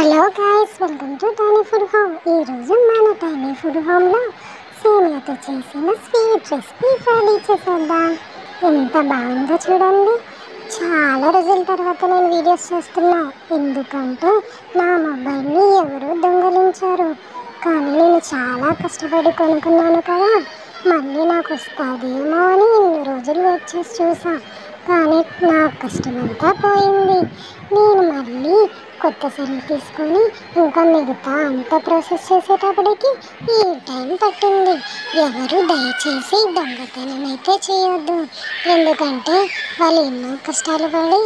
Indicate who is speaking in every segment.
Speaker 1: Hello guys, welcome to tiny food home. ఈరోజు మన tiny food హోమ్లో సేమియాతో చేసిన స్వీట్ రెసిపీ రెడీ చేసేద్దాం. ఎంత బాగుందో చూడండి. చాలా రోజుల తర్వాత నేను వీడియోస్ చేస్తున్నా, ఎందుకంటే నా మొబైల్ని ఎవరో దొంగలించారు. కానీ నేను చాలా కష్టపడి కొనుక్కున్నాను కదా, మళ్ళీ నాకు వస్తుందేమో అని ఇన్ని రోజులు వెయిట్ చేసి చూసా. కానీ నా కష్టమంతా పోయింది. నేను మళ్ళీ కొత్త సెల్ తీసుకొని ఇంకా మిగతా అంతా ప్రాసెస్ చేసేటప్పటికి ఈ టైం పట్టింది. ఎవరు దయచేసి దొంగతనం అయితే చేయొద్దు, ఎందుకంటే వాళ్ళు ఎన్నో కష్టాలు పడి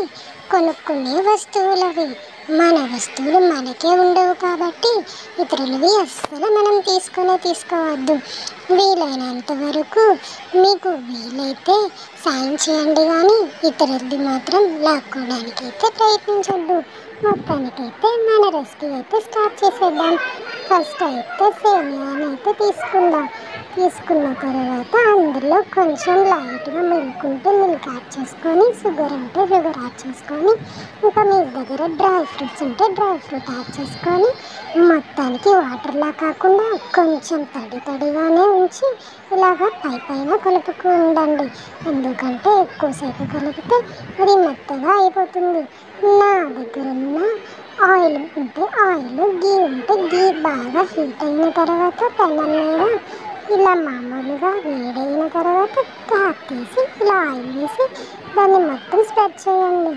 Speaker 1: కొనుక్కునే వస్తువులు అవి. మన వస్తువులు మనకే ఉండవు కాబట్టి ఇతరులవి అస్సలు మనం తీసుకోవద్దు. వీలైనంత వరకు మీకు వీలైతే సాయం చేయండి, కానీ ఇతరులది మాత్రం లాక్కోవడానికి అయితే ప్రయత్నించొద్దు. మొత్తానికైతే మన రెసిపీ అయితే స్టార్ట్ చేసేద్దాం. ఫస్ట్ అయితే సేమియాని అయితే తీసుకున్న తర్వాత అందులో కొంచెం లైట్గా మిల్క్ ఉంటే మిల్క్ యాడ్ చేసుకొని, షుగర్ ఉంటే షుగర్ యాడ్ చేసుకొని, ఇంకా మీ దగ్గర డ్రై ఫ్రూట్స్ ఉంటే డ్రై ఫ్రూట్ యాడ్ చేసుకొని, మొత్తానికి వాటర్లా కాకుండా కొంచెం తడిగానే ఉంచి ఇలాగా పైన కలుపుకు ఉండండి. ఎందుకంటే ఎక్కువసేపు కలిపితే అది మెత్తగా అయిపోతుంది. నా దగ్గర ఉన్న ఆయిల్ ఉంటే ఆయిల్, గీ ఉంటే గీ బాగా హీట్ అయిన తర్వాత పెనం మీద ఇలా మామూలుగా వేడైన తర్వాత క్యాప్ తీసి ఇలా ఆయిల్ వేసి దాన్ని మొత్తం స్ప్రెడ్ చేయండి.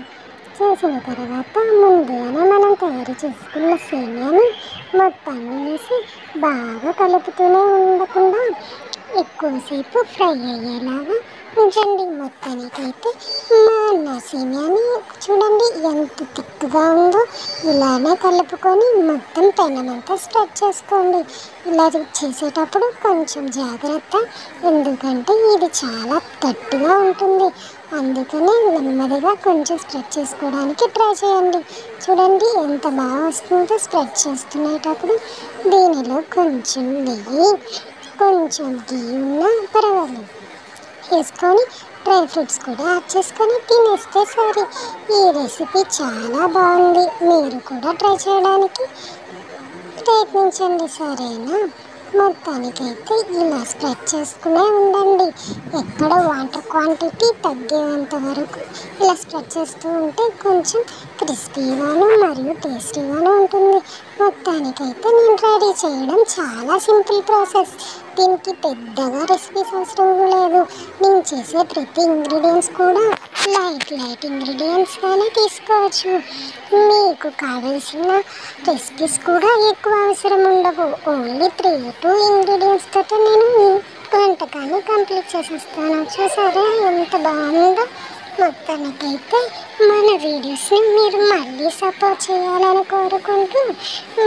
Speaker 1: చేసిన తర్వాత ముందుగానే మనం తయారు చేసుకున్న సేమియాని మొత్తాన్ని వేసి బాగా కలుపుతూనే ఉండకుండా ఎక్కువసేపు ఫ్రై అయ్యేలాగా ఉంచండి. మొత్తానికైతే మా సేమియాని చూడండి ఎంత తిక్కుగా ఉందో. ఇలానే కలుపుకొని మొత్తం పెనమంతా స్ప్రెడ్ చేసుకోండి. ఇలా చేసేటప్పుడు కొంచెం జాగ్రత్త, ఎందుకంటే ఇది చాలా గట్టిగా ఉంటుంది. అందుకని నెమ్మదిగా కొంచెం స్ప్రెడ్ చేసుకోవడానికి ట్రై చేయండి. చూడండి ఎంత బాగా వస్తుందో. స్ప్రెడ్ చేసుకునేటప్పుడు దీనిలో కొంచెం నెయ్యి, కొంచెం గీ ఉన్నా పర్వాలేదు వేసుకొని డ్రై ఫ్రూట్స్ కూడా యాడ్ చేసుకొని తినేస్తే సరే. ఈ రెసిపీ చాలా బాగుంది, మీరు కూడా ట్రై చేయడానికి ప్రయత్నించండి, సరేనా? మొత్తానికైతే ఇలా స్ప్రెడ్ చేసుకునే ఉండండి. ఎక్కడ వాటర్ క్వాంటిటీ తగ్గేంత వరకు ఇలా స్ప్రెడ్ చేస్తూ ఉంటే కొంచెం క్రిస్పీగాను మరియు టేస్టీగాను ఉంటుంది. మొత్తానికైతే నేను రెడీ చేయడం చాలా సింపుల్ ప్రాసెస్. దీనికి పెద్దగా రెసిపీస్ అవసరం లేదు. నేను చేసే ప్రతి ఇంగ్రీడియంట్స్ కూడా లైట్ ఇంగ్రీడియంట్స్గానే తీసుకోవచ్చు. మీకు కావాల్సిన రెసిపీస్ కూడా ఎక్కువ అవసరం ఉండవు. ఓన్లీ 3-2 ఇంగ్రీడియంట్స్ తోటి నేను వంటకాన్ని కంప్లీట్ చేసేస్తాను. చూసారా ఎంత బాగుందో. మొత్తానికైతే మన వీడియోస్ని మీరు మళ్ళీ సపోర్ట్ చేయాలని కోరుకుంటూ,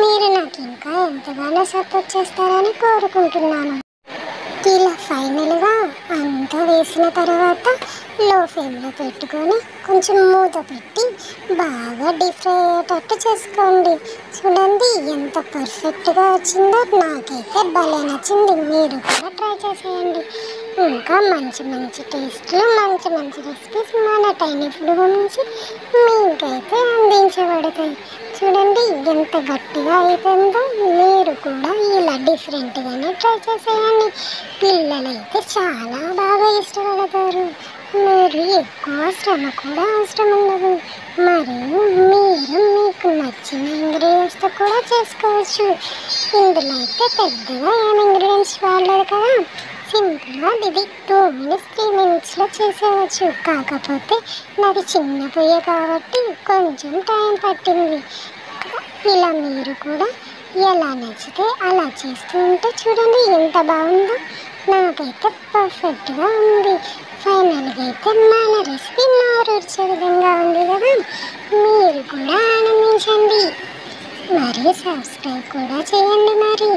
Speaker 1: మీరు నాకు ఇంకా ఎంతగానో సపోర్ట్ చేస్తారని కోరుకుంటున్నాను. ఇలా ఫైనల్గా అంతా వేసిన తర్వాత లో ఫ్లేమ్లో పెట్టుకొని కొంచెం మూత పెట్టి బాగా డీప్ ఫ్రై అయ్యేటట్టు చేసుకోండి. చూడండి ఎంత పర్ఫెక్ట్గా వచ్చిందో. నాకైతే భలే నచ్చింది. మీరు కూడా ట్రై చేసేయండి. ఇంకా మంచి టేస్ట్లు, మంచి రెసిపీస్ మన టైనీ ఫుడ్ నుంచి మీకైతే అందించబడతాయి. చూడండి ఎంత గట్టిగా అయిపోయిందో. మీరు కూడా ఇలా డిఫరెంట్గానే ట్రై చేసేయండి. పిల్లలైతే చాలా బాగా ఇష్టపడతారు. మీరు ఎక్కువ శ్రమ కూడా అవసరం ఉండదు. మరియు మీరు మీకు నచ్చిన ఇంగ్రీడియంట్స్తో కూడా చేసుకోవచ్చు. ఇందులో అయితే పెద్దగా ఏం ఇంగ్రీడియంట్స్ వాడలేదు కదా, సింపుల్గా ఇది 2 minutes 3 minutesలో చేసేవచ్చు. కాకపోతే నాది చిన్న పొయ్యి కాబట్టి కొంచెం టైం పట్టింది. ఇలా మీరు కూడా ఎలా నచ్చితే అలా చేస్తూ ఉంటే చూడండి ఎంత బాగుందో. నాకైతే పర్ఫెక్ట్గా ఉంది. ఫైనల్గా అయితే మన రెసిపీ నోరూర్చే విధంగా ఉంది కదా. మీరు కూడా ఆనందించండి, మరియు సబ్స్క్రైబ్ కూడా చేయండి. మరి